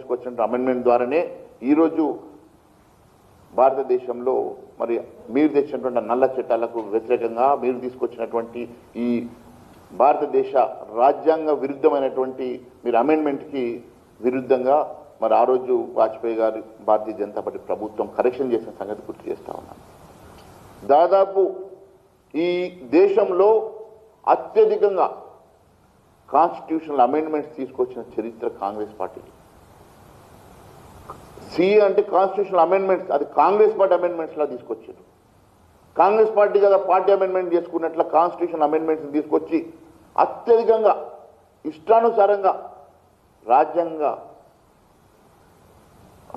తీసుకొచ్చిన అమెండ్మెంట్ ద్వారానే ఈరోజు భారతదేశంలో మరి మీరు తెచ్చినటువంటి నల్ల చట్టాలకు వ్యతిరేకంగా మీరు తీసుకొచ్చినటువంటి ఈ భారతదేశ రాజ్యాంగ విరుద్ధమైనటువంటి మీరు అమెండ్మెంట్కి విరుద్ధంగా మరి ఆ రోజు వాజ్పేయి గారు భారతీయ జనతా పార్టీ ప్రభుత్వం కరెక్షన్ చేసిన సంగతి గుర్తు చేస్తా ఉన్నాను. దాదాపు ఈ దేశంలో అత్యధికంగా కాన్స్టిట్యూషనల్ అమెండ్మెంట్స్ తీసుకొచ్చిన చరిత్ర కాంగ్రెస్ పార్టీ. సిఏ అంటే కాన్స్టిట్యూషనల్ అమెండ్మెంట్స్, అది కాంగ్రెస్ పార్టీ అమెండ్మెంట్స్లా తీసుకొచ్చారు. కాంగ్రెస్ పార్టీ కదా పార్టీ అమెండ్మెంట్ చేసుకున్నట్ల కాన్స్టిట్యూషన్ అమెండ్మెంట్స్ తీసుకొచ్చి అత్యధికంగా ఇష్టానుసారంగా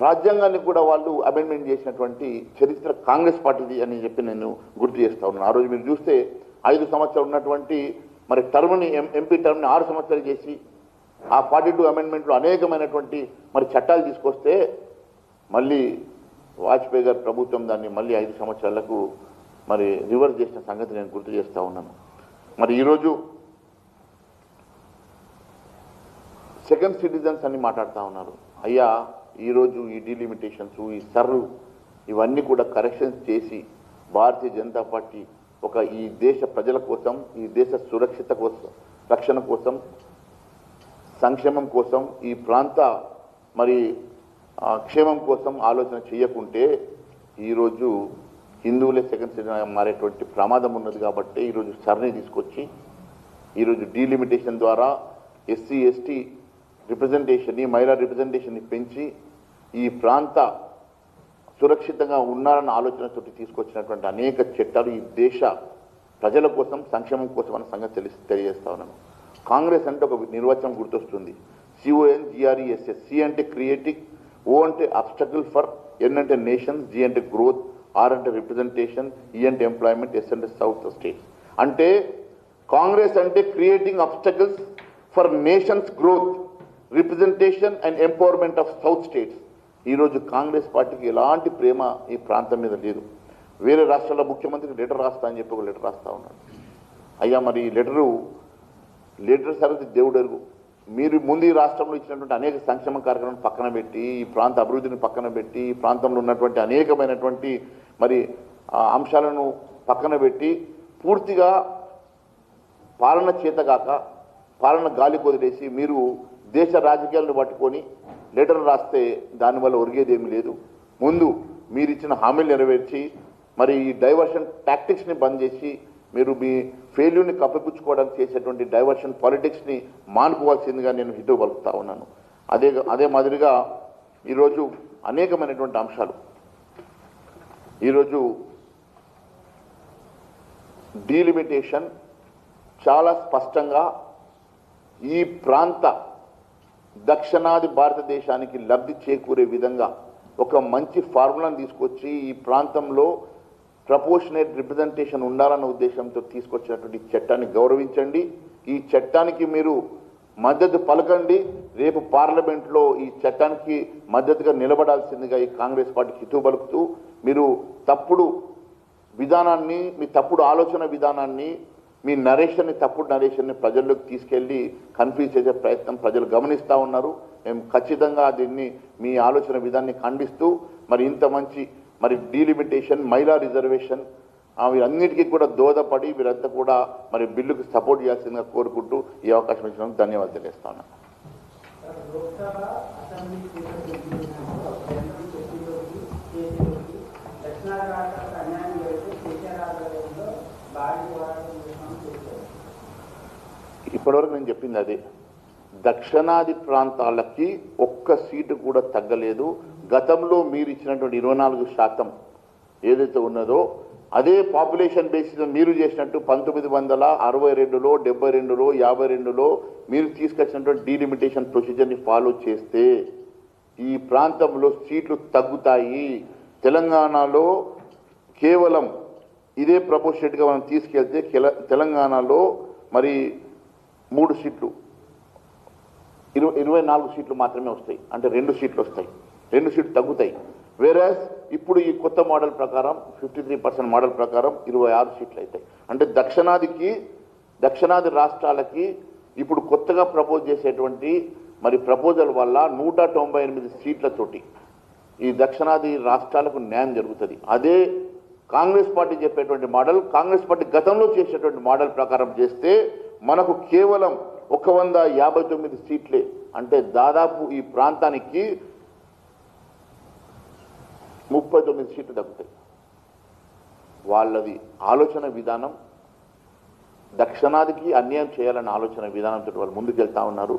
రాజ్యాంగాన్ని కూడా వాళ్ళు అమెండ్మెంట్ చేసినటువంటి చరిత్ర కాంగ్రెస్ పార్టీది అని చెప్పి నేను గుర్తు చేస్తా ఉన్నాను. ఆ రోజు మీరు చూస్తే 5 సంవత్సరాలు ఉన్నటువంటి మరి టర్మ్ని ఎంపీ టర్మ్ని 6 సంవత్సరాలు చేసి ఆ 42 అమెండ్మెంట్లో అనేకమైనటువంటి మరి చట్టాలు తీసుకొస్తే మళ్ళీ వాజ్పేయి గారి ప్రభుత్వం దాన్ని మళ్ళీ 5 సంవత్సరాలకు మరి రివర్స్ చేసిన సంగతి నేను గుర్తు చేస్తూ ఉన్నాను. మరి ఈరోజు సెకండ్ సిటిజన్స్ అని మాట్లాడుతూ ఉన్నారు. అయ్యా ఈరోజు ఈ డీలిమిటేషన్స్ ఈ సర్రు ఇవన్నీ కూడా కరెక్షన్స్ చేసి భారతీయ జనతా పార్టీ ఈ దేశ ప్రజల కోసం, ఈ దేశ సురక్షిత కోసం, రక్షణ కోసం, సంక్షేమం కోసం, ఈ ప్రాంత మరి క్షేమం కోసం ఆలోచన చేయకుంటే ఈరోజు హిందువులే సెకండ్ సిటిజన్ మారేటువంటి ప్రమాదం ఉన్నది. కాబట్టి ఈరోజు సర్ని తీసుకొచ్చి ఈరోజు డీలిమిటేషన్ ద్వారా ఎస్సీ ఎస్టీ రిప్రజెంటేషన్ని, మహిళా రిప్రజెంటేషన్ని పెంచి ఈ ప్రాంత సురక్షితంగా ఉన్నారన్న ఆలోచనతో తీసుకొచ్చినటువంటి అనేక చట్టాలు ఈ దేశ ప్రజల కోసం, సంక్షేమం కోసం అన్న సంగతి తెలియజేస్తా ఉన్నాను. కాంగ్రెస్ అంటే ఒక నిర్వచనం గుర్తొస్తుంది. CONGRESS. సి అంటే క్రియేటింగ్, ఓ అంటే అబ్స్టకల్ ఫర్, ఎన్ అంటే నేషన్, జి అంటే గ్రోత్, ఆర్ అంటే రిప్రజెంటేషన్, ఈ అంటే ఎంప్లాయ్మెంట్, ఎస్ అంటే సౌత్ స్టేట్స్. అంటే కాంగ్రెస్ అంటే creating obstacles for nations growth, representation and empowerment of south states. ఈరోజు కాంగ్రెస్ పార్టీకి ఎలాంటి ప్రేమ ఈ ప్రాంతం మీద లేదు. వేరే రాష్ట్రాల ముఖ్యమంత్రికి లెటర్ రాస్తా అని చెప్పి ఒక లెటర్ రాస్తా ఉన్నాడు. అయ్యా మరి ఈ లెటర్ సరిగ్గా దేవుడు అరుగు. మీరు ముందు ఈ రాష్ట్రంలో ఇచ్చినటువంటి అనేక సంక్షేమ కార్యక్రమాలను పక్కన పెట్టి, ఈ ప్రాంత అభివృద్ధిని పక్కన పెట్టి, ఈ ప్రాంతంలో ఉన్నటువంటి అనేకమైనటువంటి మరి అంశాలను పక్కన పెట్టి పూర్తిగా పాలన చేతగాక పాలన గాలి కొదిలేసి మీరు దేశ రాజకీయాలను పట్టుకొని లెటర్ రాస్తే దానివల్ల ఒరిగేదేమీ లేదు. ముందు మీరు ఇచ్చిన హామీలు నెరవేర్చి మరి ఈ డైవర్షన్ టాక్టిక్స్ని బంద్ చేసి మీరు మీ ఫెయిల్యూర్ని కప్పిపుచ్చుకోవడానికి చేసేటువంటి డైవర్షన్ పాలిటిక్స్ని మానుకోవాల్సిందిగా నేను హితవు పలుకుతా ఉన్నాను. అదే మాదిరిగా ఈరోజు అనేకమైనటువంటి అంశాలు ఈరోజు డీలిమిటేషన్ చాలా స్పష్టంగా ఈ ప్రాంత దక్షిణాది భారతదేశానికి లబ్ధి చేకూరే విధంగా ఒక మంచి ఫార్ములాను తీసుకొచ్చి ఈ ప్రాంతంలో ప్రపోర్షనేట్ రిప్రజెంటేషన్ ఉండాలన్న ఉద్దేశంతో తీసుకొచ్చినటువంటి చట్టాన్ని గౌరవించండి. ఈ చట్టానికి మీరు మద్దతు పలకండి. రేపు పార్లమెంట్లో ఈ చట్టానికి మద్దతుగా నిలబడాల్సిందిగా ఈ కాంగ్రెస్ పార్టీకి హితవు పలుకుతూ, మీరు తప్పుడు విధానాన్ని, మీ తప్పుడు ఆలోచన విధానాన్ని, మీ నరేషన్ని, తప్పుడు నరేషన్ని ప్రజల్లోకి తీసుకెళ్ళి కన్ఫ్యూజ్ చేసే ప్రయత్నం ప్రజలు గమనిస్తూ ఉన్నారు. మేము ఖచ్చితంగా దీన్ని మీ ఆలోచన విధాన్ని ఖండిస్తూ మరి ఇంత మంచి మరి డీలిమిటేషన్, మహిళా రిజర్వేషన్ వీరన్నిటికీ కూడా దోహదపడి వీరంతా కూడా మరి బిల్లుకు సపోర్ట్ చేయాల్సిందిగా కోరుకుంటూ ఈ అవకాశం ఇచ్చినందుకు ధన్యవాదాలు తెలియజేస్తా ఉన్నాను. ఇప్పటివరకు నేను చెప్పింది అదే. దక్షిణాది ప్రాంతాలకి ఒక్క సీటు కూడా తగ్గలేదు. గతంలో మీరు ఇచ్చినటువంటి 24% ఏదైతే ఉన్నదో అదే పాపులేషన్ బేసిస్ మీరు చేసినట్టు 1962లో, 72లో, 52లో మీరు తీసుకొచ్చినటువంటి డీలిమిటేషన్ ప్రొసీజర్ని ఫాలో చేస్తే ఈ ప్రాంతంలో సీట్లు తగ్గుతాయి. తెలంగాణలో కేవలం ఇదే ప్రపోర్షనేట్గా మనం తీసుకెళ్తే తెలంగాణలో మరి 3 సీట్లు 24 సీట్లు మాత్రమే వస్తాయి. అంటే 2 సీట్లు వస్తాయి, 2 సీట్లు తగ్గుతాయి. వేరేస్ ఇప్పుడు ఈ కొత్త మోడల్ ప్రకారం 53% మోడల్ ప్రకారం 26 సీట్లు అవుతాయి. అంటే దక్షిణాది రాష్ట్రాలకి ఇప్పుడు కొత్తగా ప్రపోజ్ చేసేటువంటి మరి ప్రపోజల్ వల్ల 198 సీట్లతోటి ఈ దక్షిణాది రాష్ట్రాలకు న్యాయం జరుగుతుంది. అదే కాంగ్రెస్ పార్టీ చెప్పేటువంటి మోడల్, కాంగ్రెస్ పార్టీ గతంలో చేసేటువంటి మోడల్ ప్రకారం చేస్తే మనకు కేవలం 159 సీట్లే, అంటే దాదాపు ఈ ప్రాంతానికి 39 సీట్లు దక్కుతాయి. వాళ్ళది ఆలోచన విధానం దక్షిణాదికి అన్యాయం చేయాలన్న ఆలోచన విధానంతో వాళ్ళు ముందుకెళ్తా ఉన్నారు.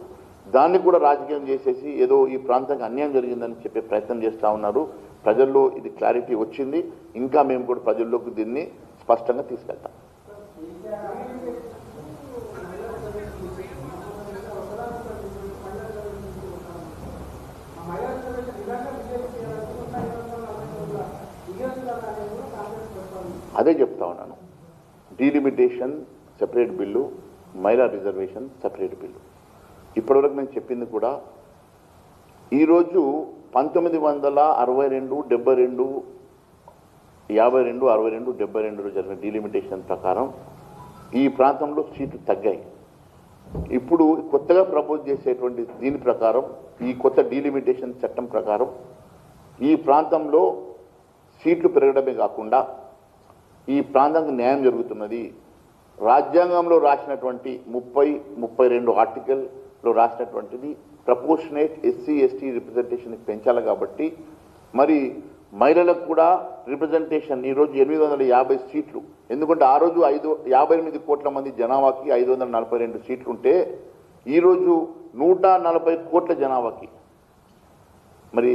దాన్ని కూడా రాజకీయం చేసేసి ఏదో ఈ ప్రాంతానికి అన్యాయం జరిగిందని చెప్పే ప్రయత్నం చేస్తూ ఉన్నారు. ప్రజల్లో ఇది క్లారిటీ వచ్చింది. ఇంకా మేము కూడా ప్రజల్లోకి దీన్ని స్పష్టంగా తీసుకెళ్తాం. అదే చెప్తా ఉన్నాను, డీలిమిటేషన్ సెపరేట్ బిల్లు, మహిళా రిజర్వేషన్ సెపరేట్ బిల్లు. ఇప్పటివరకు నేను చెప్పింది కూడా ఈరోజు 1962, 72, 52, 62, 72లో జరిగిన డీలిమిటేషన్ ప్రకారం ఈ ప్రాంతంలో సీట్లు తగ్గాయి. ఇప్పుడు కొత్తగా ప్రపోజ్ చేసేటువంటి దీని ప్రకారం, ఈ కొత్త డీలిమిటేషన్ చట్టం ప్రకారం ఈ ప్రాంతంలో సీట్లు పెరగడమే కాకుండా ఈ ప్రాంతానికి న్యాయం జరుగుతున్నది. రాజ్యాంగంలో రాసినటువంటి 30, 32 ఆర్టికల్లో రాసినటువంటిది ప్రపోర్షనేట్ ఎస్సీ ఎస్టీ రిప్రజెంటేషన్ పెంచాలి. కాబట్టి మరి మహిళలకు కూడా రిప్రజెంటేషన్ ఈరోజు 850 సీట్లు, ఎందుకంటే ఆ రోజు 58 కోట్ల మంది జనాభాకి 542 సీట్లు ఉంటే ఈరోజు 140 కోట్ల జనాభాకి మరి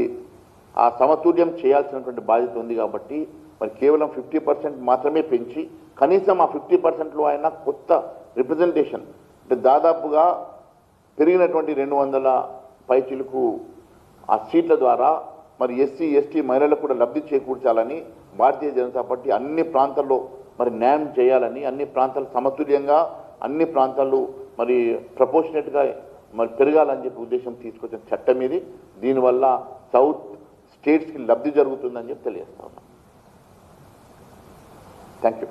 ఆ సమతుల్యం చేయాల్సినటువంటి బాధ్యత ఉంది. కాబట్టి మరి కేవలం 50% మాత్రమే పెంచి కనీసం ఆ 50%లో అయినా కొత్త రిప్రజెంటేషన్, అంటే దాదాపుగా పెరిగినటువంటి 200 పైచిలకు ఆ సీట్ల ద్వారా మరి ఎస్సీ ఎస్టీ మహిళలకు కూడా లబ్ధి చేకూర్చాలని భారతీయ జనతా పార్టీ అన్ని ప్రాంతాల్లో మరి న్యాయం చేయాలని, అన్ని ప్రాంతాలు సమతుల్యంగా అన్ని ప్రాంతాలు మరి ప్రపోర్షనేట్గా మరి పెరగాలని చెప్పి ఉద్దేశం తీసుకొచ్చిన చట్టం ఇది. దీనివల్ల సౌత్ స్టేట్స్కి లబ్ధి జరుగుతుందని చెప్పి తెలియజేస్తా ఉన్నాం. Thank you.